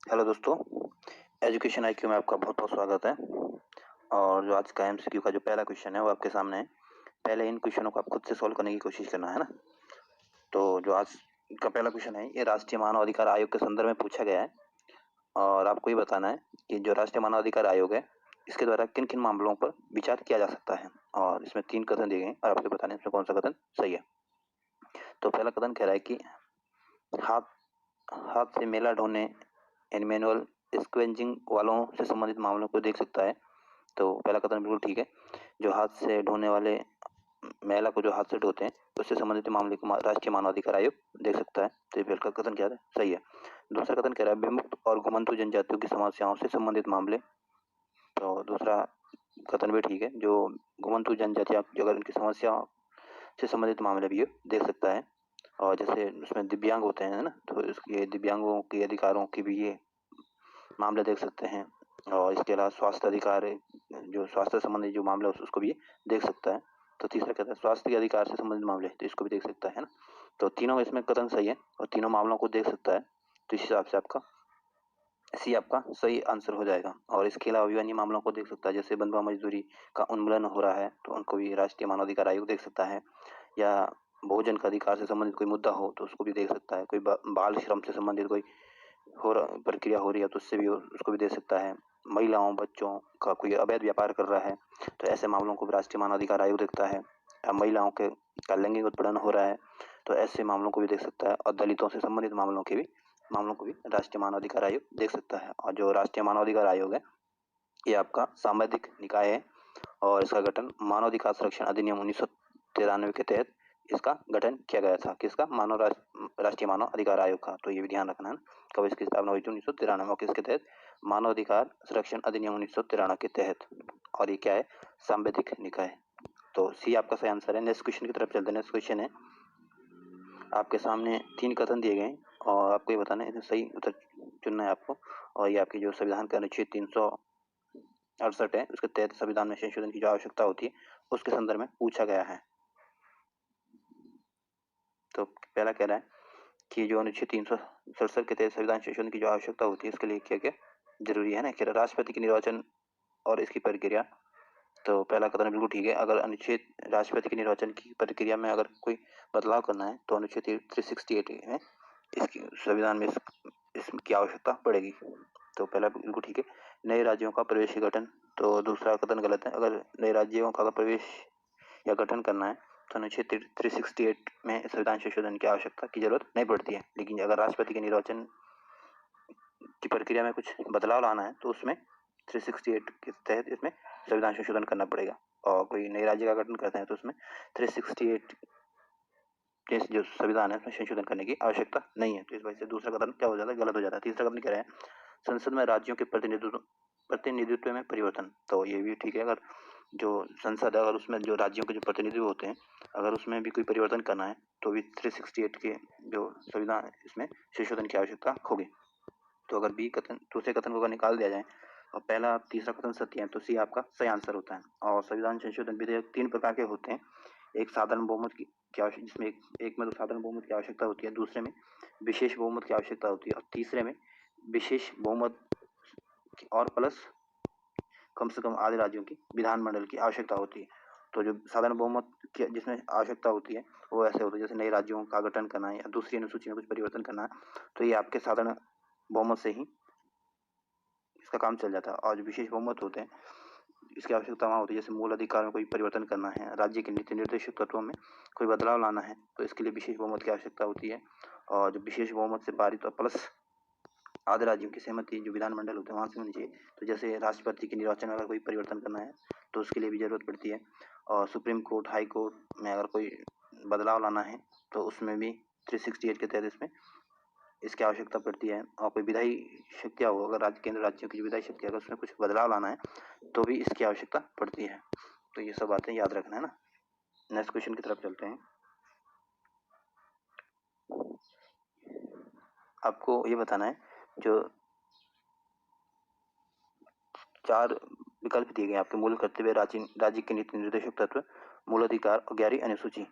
Hello दोस्तों, education IQ में आपका बहुत बहुत स्वागत है। और जो आज का एमसीक्यू का जो पहला क्वेश्चन है वो आपके सामने है। पहले इन क्वेश्चनों को आप खुद से सॉल्व करने की कोशिश करना है ना। तो जो आज का पहला क्वेश्चन है ये राष्ट्रीय मानव अधिकार आयोग के संदर्भ में पूछा गया है और आपको ये बताना है कि जो राष्ट्रीय मानव अधिकार आयोग है इसके द्वारा किन किन मामलों पर विचार किया जा सकता है। और इसमें 3 कथन दिए गए हैं और आपको बताना है इसमें कौन सा कथन सही है। तो पहला कथन कह रहा है कि हाथ हाथ से मेला ढोने यानी मैनुअल स्क्वेंजिंग वालों से संबंधित मामलों को देख सकता है। तो पहला कथन बिल्कुल ठीक है। जो हाथ से ढोने वाले मैला को जो हाथ से ढोते हैं उससे संबंधित मामले को राष्ट्रीय मानव अधिकार आयोग देख सकता है। तो ये पहला कथन क्या है सही है। दूसरा कथन कह रहा है विमुक्त और घुमंतु जनजातियों की समस्याओं से संबंधित मामले। तो दूसरा कथन भी ठीक है। जो घुमंतु जनजातियां जो अगर उनकी समस्या से संबंधित मामले भी ये देख सकता है। और जैसे उसमें दिव्यांग होते हैं ना, तो इसके दिव्यांगों के अधिकारों की भी ये मामले देख सकते हैं। और इसके अलावा स्वास्थ्य अधिकार जो स्वास्थ्य संबंधी जो मामला है उसको भी देख सकता है। तो तीसरा कहता है स्वास्थ्य के अधिकार से संबंधित मामले, तो इसको भी देख सकता है ना। तो तीनों इसमें कथन सही है और तीनों मामलों को देख सकता है। तो इस हिसाब से आपका सी आपका सही आंसर हो जाएगा। और इसके अलावा भी अन्य मामलों को देख सकता है। जैसे बंधुआ मजदूरी का उन्मूलन हो रहा है तो उनको भी राष्ट्रीय मानवाधिकार आयोग देख सकता है। या भोजन का अधिकार से संबंधित कोई मुद्दा हो तो उसको भी देख सकता है। कोई बाल श्रम से संबंधित कोई प्रक्रिया हो रही है तो उससे भी उसको भी दे सकता है। महिलाओं बच्चों का कोई अवैध व्यापार कर रहा है तो ऐसे मामलों को भी राष्ट्रीय मानवाधिकार आयोग देखता है। महिलाओं के का लैंगिक उत्पीड़न हो रहा है तो ऐसे मामलों को भी देख सकता है। और दलितों से संबंधित मामलों को भी राष्ट्रीय मानवाधिकार आयोग देख सकता है। और जो राष्ट्रीय मानवाधिकार आयोग है ये आपका सांवैधिक निकाय है और इसका गठन मानवाधिकार संरक्षण अधिनियम 1993 के तहत इसका गठन किया गया था। किसका? राष्ट्रीय मानव अधिकार आयोग का। तो ये भी ध्यान रखना है ना। कब इसकी स्थापना हुई थी? 1993 और किसके तहत? मानव अधिकार संरक्षण अधिनियम 1993 के तहत। और ये क्या है? सांवैधिक निकाय। तो सी आपका सही आंसर है। नेक्स्ट क्वेश्चन की तरफ चलते हैं। नेक्स्ट क्वेश्चन है आपके सामने 3 कथन दिए गए और आपको ये बताना है इसमें सही उत्तर चुनना है आपको। और ये आपकी जो संविधान का अनुच्छेद 368 है उसके तहत संविधान में संशोधन की जो आवश्यकता होती है उसके संदर्भ में पूछा गया है। तो पहला कह रहा है कि जो अनुच्छेद 367 के तहत संविधान संशोधन की जो आवश्यकता होती है इसके लिए क्या क्या जरूरी है ना। कि राष्ट्रपति के निर्वाचन और इसकी प्रक्रिया। तो पहला कथन बिल्कुल ठीक है। अगर अनुच्छेद राष्ट्रपति के निर्वाचन की प्रक्रिया में अगर कोई बदलाव करना है तो अनुच्छेद 368 में इसकी संविधान में इसकी आवश्यकता पड़ेगी। तो पहला बिल्कुल ठीक है। नए राज्यों का प्रवेश गठन। तो दूसरा कथन गलत है। अगर नए राज्यों का प्रवेश या गठन करना है तो अनुच्छेद 368 में संविधान संशोधन की आवश्यकता की जरूरत नहीं पड़ती है। लेकिन अगर राष्ट्रपति के निर्वाचन की प्रक्रिया में कुछ बदलाव लाना है तो उसमें 368 के तहत इसमें संविधान संशोधन करना पड़ेगा। और कोई नए राज्य का गठन करते हैं तो उसमें 368 के जो संविधान है उसमें संशोधन करने की आवश्यकता नहीं है। तो इस वजह से दूसरा कथन क्या हो जाता है? गलत हो जाता है। तीसरा कथन कह रहे हैं संसद में राज्यों के प्रतिनिधित्व में परिवर्तन। तो ये भी ठीक है। अगर जो संसद है अगर उसमें जो राज्यों के जो प्रतिनिधित्व होते हैं अगर उसमें भी कोई परिवर्तन करना है तो भी 368 के जो संविधान इसमें संशोधन की आवश्यकता होगी। तो अगर बी कथन दूसरे कथन को अगर निकाल दिया जाए और पहला तीसरा कथन सत्य है तो सी आपका सही आंसर होता है। और संविधान संशोधन विधेयक 3 प्रकार के होते हैं। एक साधारण बहुमत की जिसमें एक में तो साधारण बहुमत की आवश्यकता होती है, दूसरे में विशेष बहुमत की आवश्यकता होती है और तीसरे में विशेष बहुमत और प्लस कम से कम आधे राज्यों की विधानमंडल की आवश्यकता होती है। तो जो साधारण बहुमत की जिसमें आवश्यकता होती है वो ऐसे होता है जैसे नए राज्यों का गठन करना है या दूसरी अनुसूची में कुछ परिवर्तन करना है तो ये आपके साधारण बहुमत से ही इसका काम चल जाता है। और जो विशेष बहुमत होते हैं इसकी आवश्यकता वहाँ होती है जैसे मूल अधिकार में कोई परिवर्तन करना है, राज्य के नीति निर्देशक तत्वों में कोई बदलाव लाना है तो इसके लिए विशेष बहुमत की आवश्यकता होती है। और जो विशेष बहुमत से पारित और प्लस आधे राज्यों की सहमति जो विधानमंडल होते हैं वहाँ से होनी चाहिए। तो जैसे राष्ट्रपति के निर्वाचन में अगर कोई परिवर्तन करना है तो उसके लिए भी जरूरत पड़ती है। और सुप्रीम कोर्ट हाई कोर्ट में अगर कोई बदलाव लाना है तो उसमें भी 368 के तहत इसमें इसकी आवश्यकता पड़ती है। और कोई विधायी शक्तियाँ हो अगर केंद्र राज्यों की जो विधायी शक्ति अगर उसमें कुछ बदलाव लाना है तो भी इसकी आवश्यकता पड़ती है। तो ये सब बातें याद रखना है ना। नेक्स्ट क्वेश्चन की तरफ चलते हैं। आपको ये बताना है जो 4 विकल्प दिए गए आपके मूल कर्तव्य, राज्य के नीति निर्देशक तत्व, मूल अधिकार और 11वीं अनुसूची।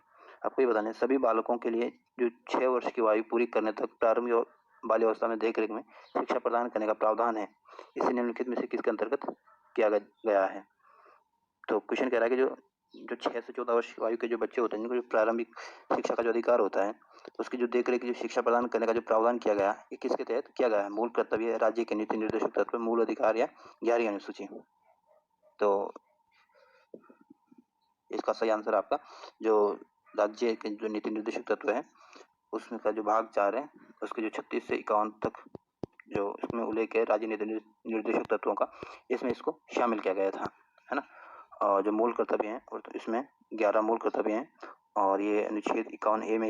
आपको ये बताना है सभी बालकों के लिए जो 6 वर्ष की आयु पूरी करने तक प्रारंभिक और बाल्यावस्था में देखरेख में शिक्षा प्रदान करने का प्रावधान है, इसे निम्नलिखित में से किसके अंतर्गत किया गया है। तो क्वेश्चन कह रहा है कि जो 6 से 14 वर्ष की आयु के जो बच्चे होते हैं, जिनको जो प्रारंभिक शिक्षा का जो अधिकार होता है, तो उसकी जो देखरेख जो शिक्षा प्रदान करने का जो प्रावधान किया गया है, ये किसके तहत किया गया है। मूल कर्तव्य, राज्य के नीति निर्देशक तत्व, मूल अधिकार या 11वीं अनुसूची। तो इसका सही आंसर आपका जो राज्य के जो नीति निर्देशक तत्व है, उसमें का जो भाग 4 है, उसके जो 36 से 51 तक जो इसमें उल्लेख है राज्य नीति निर्देशक तत्वों का, इसमें इसको शामिल किया गया था, है ना। और जो मूल कर्तव्य हैं, और तो इसमें 11 मूल कर्तव्य हैं, और ये अनुच्छेद 51A में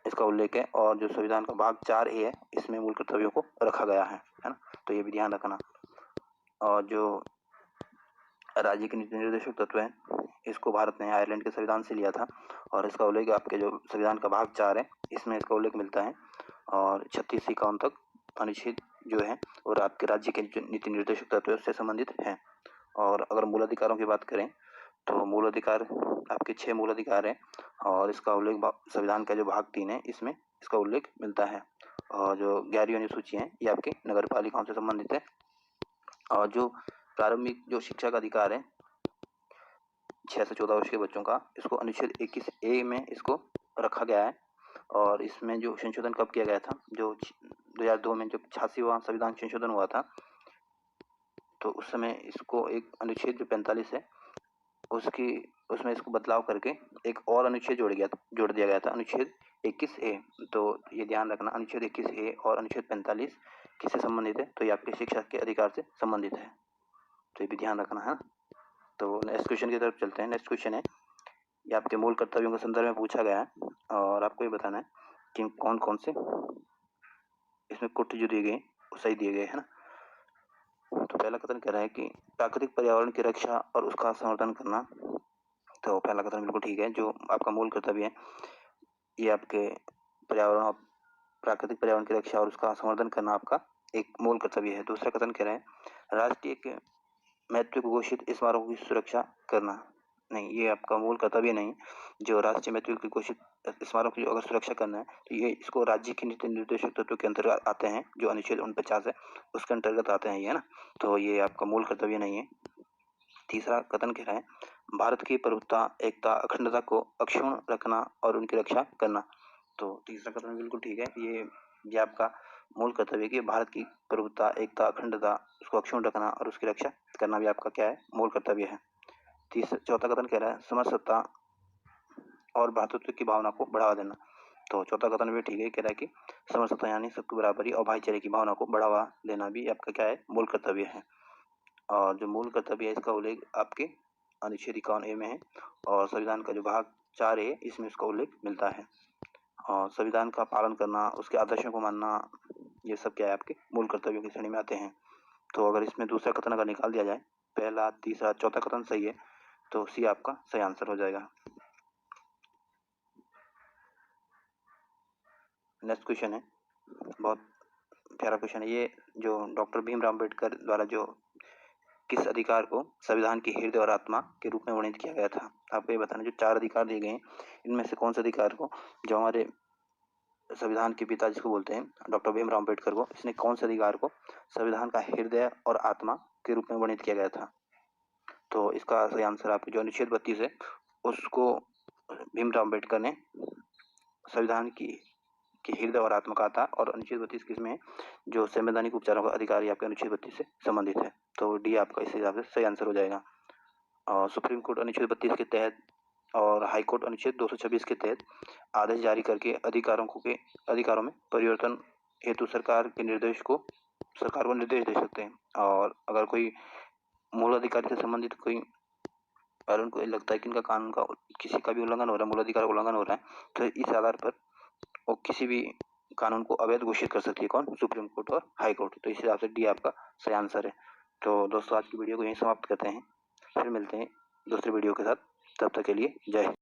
इसका उल्लेख है, और जो संविधान का भाग 4A है, इसमें मूल कर्तव्यों को रखा गया है ना। तो ये भी ध्यान रखना। और जो राज्य के नीति निर्देशक तत्व है, इसको भारत ने आयरलैंड के संविधान से लिया था, और इसका उल्लेख आपके जो संविधान का भाग 4 है, इसमें इसका उल्लेख मिलता है, और 36 से 51 तक अनुच्छेद जो है और आपके राज्य के नीति निर्देशक तत्व से संबंधित है। और अगर मूल अधिकारों की बात करें, तो मूल अधिकार आपके 6 मूल अधिकार है, और इसका उल्लेख संविधान का जो भाग 3 है, इसमें इसका उल्लेख मिलता है। और जो 11वीं अनुसूची है, ये आपके नगर पालिकाओं से संबंधित है। और जो प्रारंभिक जो शिक्षा का अधिकार है 6 से 14 वर्ष के बच्चों का, इसको अनुच्छेद 21A में इसको रखा गया है। और इसमें जो संशोधन कब किया गया था, जो 2002 में जो 86वां संविधान संशोधन हुआ था, तो उस समय इसको एक अनुच्छेद जो 45 है, उसमें इसको बदलाव करके एक और अनुच्छेद जोड़ दिया गया था, अनुच्छेद 21A। तो ये ध्यान रखना, अनुच्छेद 21A और अनुच्छेद 45 किससे संबंधित है, तो ये आपके शिक्षा के अधिकार से संबंधित है। तो ये भी ध्यान रखना है। तो नेक्स्ट क्वेश्चन की तरफ चलते हैं। नेक्स्ट क्वेश्चन है, ये आपके मूल कर्तव्यों के संदर्भ में पूछा गया है, और आपको ये बताना है कि कौन कौन से इसमें कुट जो दिए गए वो सही दिए गए, है ना। तो पहला कथन कह रहा है कि प्राकृतिक पर्यावरण की रक्षा और उसका संवर्धन करना। तो पहला कथन बिल्कुल ठीक है। जो आपका मूल कर्तव्य है, ये आपके पर्यावरण और प्राकृतिक पर्यावरण की रक्षा और उसका संवर्धन करना आपका एक मूल कर्तव्य है। दूसरा कथन कह रहा है राष्ट्रीय के महत्व को घोषित स्मारकों की सुरक्षा करना। नहीं, ये आपका मूल कर्तव्य नहीं। जो राष्ट्रीय महत्व की घोषित स्मारकों की अगर सुरक्षा करना है, तो ये इसको राज्य के नीति निर्देशक तत्व के अंतर्गत आते हैं, जो अनुच्छेद 49 है, उसके अंतर्गत आते हैं ये, है ना। तो ये आपका मूल कर्तव्य नहीं है। तीसरा कथन कह रहा है भारत की प्रभुत्ता, एकता, अखंडता को अक्षुण्ण रखना और उनकी रक्षा करना। तो तीसरा कथन बिल्कुल ठीक है। ये आपका मूल कर्तव्य कि भारत की प्रभुत्ता, एकता, अखंडता, उसको अक्षुण्ण रखना और उसकी रक्षा करना भी आपका क्या है, मूल कर्तव्य है। चौथा कथन कह रहा है समरसता और भ्रातृत्व की भावना को बढ़ावा देना। तो चौथा कथन भी ठीक है, कह रहा है कि समरसता यानी सबकी बराबरी और भाईचारे की भावना को बढ़ावा देना भी आपका क्या है, मूल कर्तव्य है। और जो मूल कर्तव्य है, इसका उल्लेख आपके अनुच्छेद 51A में है, और संविधान का जो भाग 4 है, इसमें इसका उल्लेख मिलता है। और संविधान का पालन करना, उसके आदर्शों को मानना, ये सब क्या है, आपके मूल कर्तव्यों की श्रेणी में आते हैं। तो अगर इसमें दूसरा कथन अगर निकाल दिया जाए, पहला, तीसरा, चौथा कथन सही है, तो सी आपका सही आंसर हो जाएगा। नेक्स्ट क्वेश्चन है, बहुत प्यारा क्वेश्चन है ये। जो डॉक्टर भीमराव अम्बेडकर द्वारा जो किस अधिकार को संविधान की हृदय और आत्मा के रूप में वर्णित किया गया था। आपको ये बताना, जो 4 अधिकार दिए गए हैं, इनमें से कौन से अधिकार को, जो हमारे संविधान के पिता जिसको बोलते हैं डॉक्टर भीमराव अम्बेडकर को, इसने कौन से अधिकार को संविधान का हृदय और आत्मा के रूप में वर्णित किया गया था। तो इसका सही आंसर आपके जो अनुच्छेद 32 है, उसको भीमराव अम्बेडकर ने संविधान की हृदय और आत्मा का था। और अनुच्छेद 32 किसमें है, जो संवैधानिक उपचारों का अधिकार आपके अनुच्छेद 32 से संबंधित है। तो डी आपका इस हिसाब से सही आंसर हो जाएगा। और सुप्रीम कोर्ट अनुच्छेद 32 के तहत और हाई कोर्ट अनुच्छेद 226 के तहत आदेश जारी करके अधिकारों में परिवर्तन हेतु सरकार को निर्देश दे सकते हैं। और अगर कोई मूल अधिकार से संबंधित कोई, अगर उनको लगता है कि इनका कानून का किसी का भी उल्लंघन हो रहा है, मूल अधिकार का उल्लंघन हो रहा है, तो इस आधार पर वो किसी भी कानून को अवैध घोषित कर सकती है, कौन, सुप्रीम कोर्ट और हाई कोर्ट। तो इस हिसाब से डी आपका सही आंसर है। तो दोस्तों, आज की वीडियो को यहीं समाप्त करते हैं, फिर मिलते हैं दूसरे वीडियो के साथ। तब तक के लिए जय हिंद।